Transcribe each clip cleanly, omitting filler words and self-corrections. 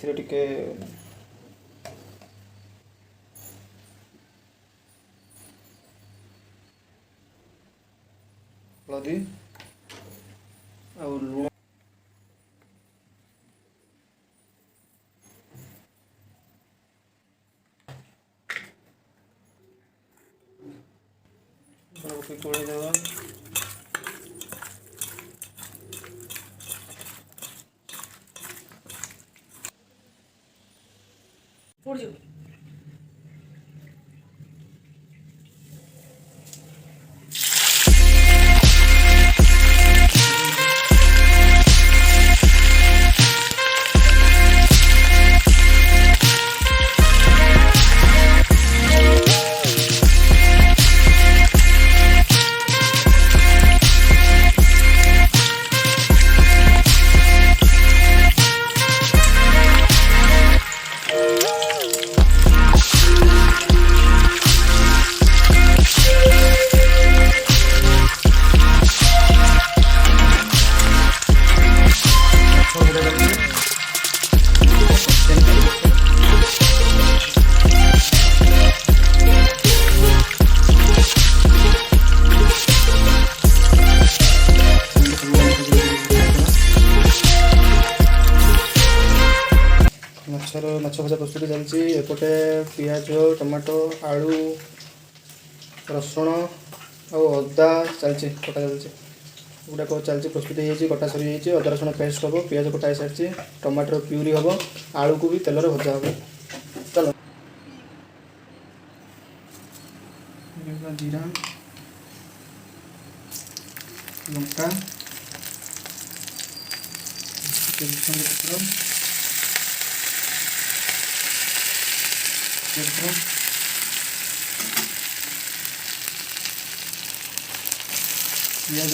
एथिरे टिके हलदी और लुण गोले देवा माछ भजा प्रस्तुति चलती एपटे पियाज टमाटो आलू रसुण और अदा चलती कटा चलती गुड़ाक चलती प्रस्तुति होती कटा सरी जाइए अदा रसुण पेस्ट हम पियाज कटा सारी टमाटर प्यूरी हम आलू को भी तेल भजा हम चलो जीरा लंका पियाज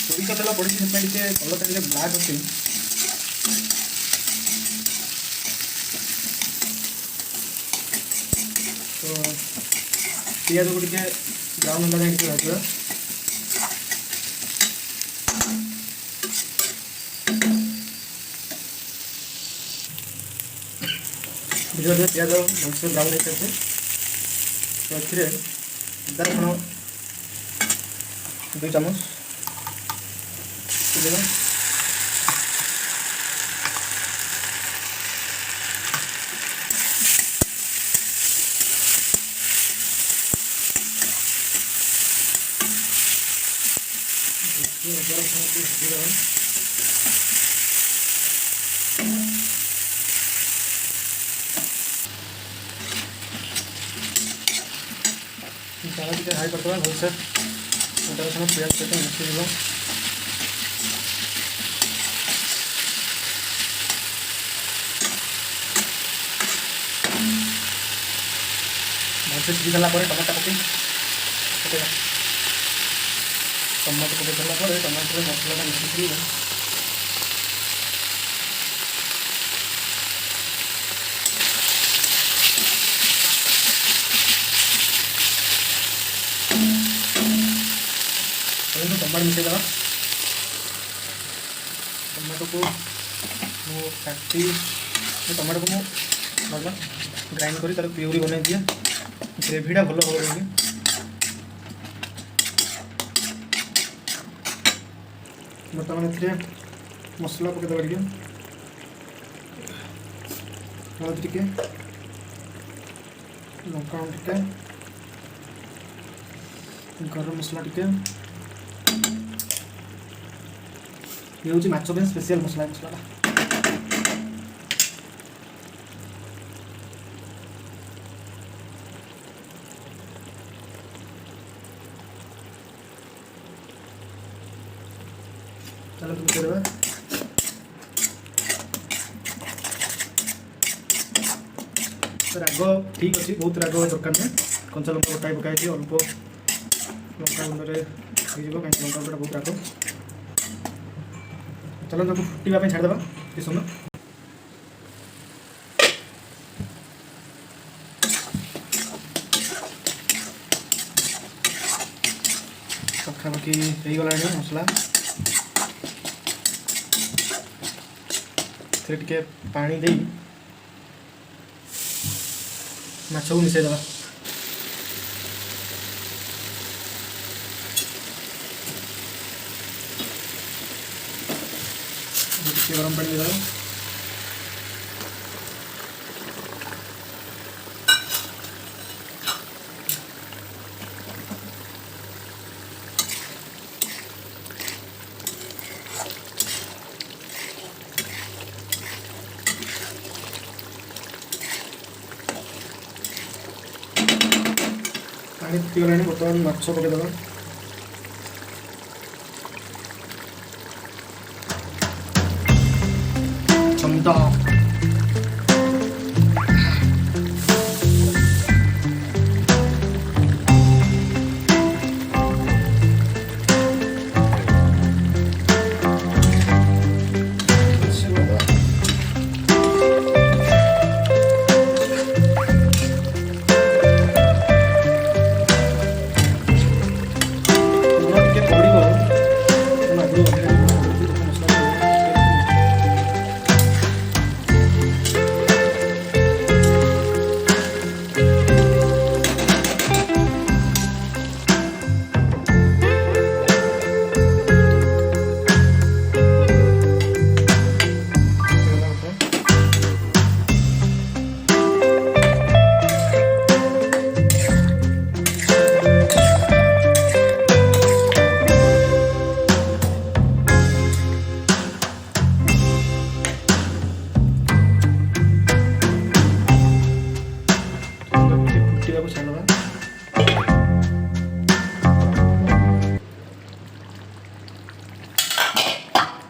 सोरिष तेल पड़ी से कलर टे ब्लाक अच्छे तो पियाज को टे ब्राउन होला जाए भाजवा धीरे पियाज भलसे ब्राउन हो सारी तो ए अदा रसुण 2 चामच मसाला टी हाई करदे भलसे अदा रसुण पियाज सहित मिसई भलसे सीझी सारा टमाटो पकई टमाटो पकई सारा टमाटो मसला मिसई टमाटो मिसई देवा टमाटो को काटी टमाटो को भल ग्राइंड कर तार प्यूरी बन दिए ग्रेवीटा भल हम बर्तमान ए मसला पकईदेवा टे हलदी टे लंका टे गरम मसला टे ये हूँ माछ स्पेशल मसला मसला चलो तुम कर राग ठीक अच्छे बहुत राग दरकार ना कंचा लंका गोटाए पकाई अल्प लंका गुंड कहीं लंका गुंडा बहुत राग चलो फुटा छाड़देवा किस समय ପାଖାପାଖି ହେଇଗଲାଣି ମସଲା। ଏଥିରେ ଟିକେ ପାଣି ଦେଇ ମାଛକୁ ମିଶାଇଦେବା। ଟିକେ ଗରମ ପାଣି ଦେଇଦେବା। ପାଣି ଫୁଟିଗଲାଣି, ବର୍ତ୍ତମାନ ମାଛ ପକାଇଦେବା। 좀 더.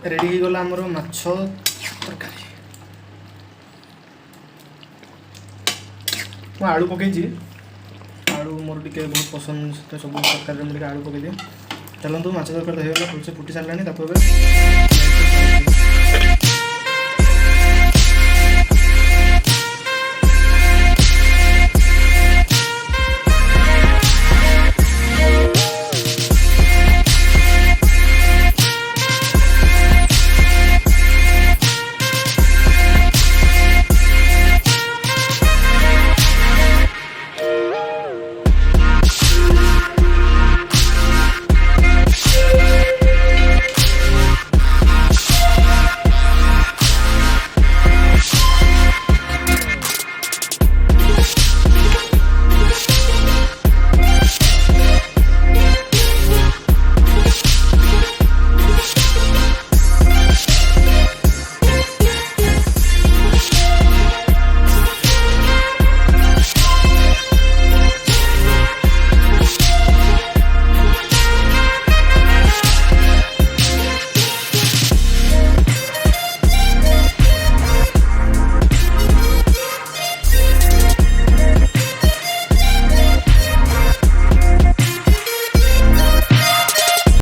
रेडी हो गला हमरो माछ तरकारी। मैं आलू पकई आलू मोर टिके बहुत पसंद से सब तरकारी में आलू पकई दिए। चलतु माछ तरकारी हो गला फुटी सारे।